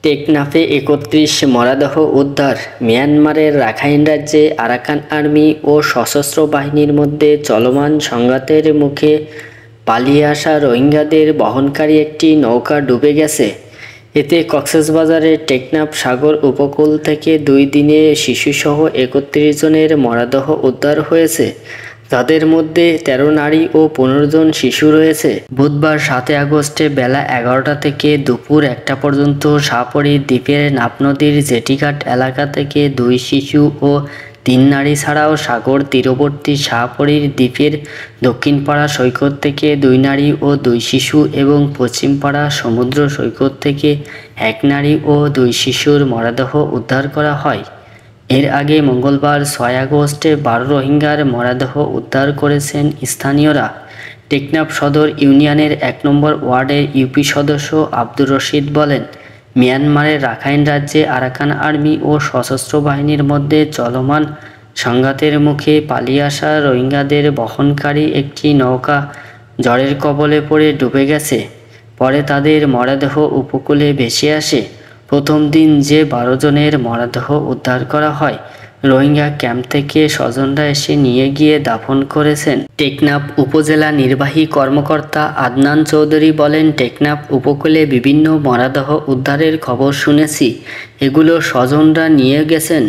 টেকনাফে ৩১ মরদেহ উদ্ধার। মিয়ানমারের রাখাইন রাজ্যে আরাকান আর্মি ও সশস্ত্র বাহিনীর মধ্যে চলমান সংঘাতের মুখে পালিয়ে আসা রোহিঙ্গাদের বহনকারী একটি নৌকা ডুবে গেছে। এতে কক্সবাজারের টেকনাফ সাগর উপকূল থেকে 2 দিনে শিশুসহ ৩১ জনের মরদেহ উদ্ধার হয়েছে, যাদের মধ্যে 13 নারী ও 15 জন শিশু রয়েছে। বুধবার 7 আগস্টে বেলা 11টা থেকে দুপুর 1টা পর্যন্ত শাহপরী দ্বীপের নাফ নদীর জেটিঘাট এলাকা থেকে 2 শিশু ও 3 নারী ছাড়াও সাগর তীরবর্তী শাহপরীর দ্বীপের দক্ষিণপাড়া সৈকত থেকে 2 নারী ও 2 শিশু এবং পশ্চিমপাড়া সমুদ্র সৈকত থেকে 1 নারী ও 2 শিশুর মরদেহ উদ্ধার করা হয়। এর আগে মঙ্গলবার 6 আগস্টে 12 রোহিঙ্গার মরদেহ উদ্ধার করেছেন স্থানীয়রা। টেকনাফ সদর ইউনিয়নের 1 নম্বর ওয়ার্ডের ইউপি সদস্য আব্দুর রশিদ বলেন, মিয়ানমারের রাখাইন রাজ্যে আরাকান আর্মি ও সশস্ত্র বাহিনীর মধ্যে চলমান সংঘাতের মুখে পালিয়ে আসা রোহিঙ্গাদের বহনকারী একটি নৌকা ঝড়ের কবলে পড়ে ডুবে গেছে। পরে তাদের মরদেহ উপকূলে ভেসে আসে। প্রথম দিন যে 12 জনের মরদেহ উদ্ধার করা হয়, রোহিঙ্গা ক্যাম্প থেকে স্বজনরা এসে নিয়ে গিয়ে দাফন করেছেন। টেকনাফ উপজেলা নির্বাহী কর্মকর্তা আদনান চৌধুরী বলেন, টেকনাফ উপকূলে বিভিন্ন মরদেহ উদ্ধারের খবর শুনেছি, এগুলো স্বজনরা নিয়ে গেছেন।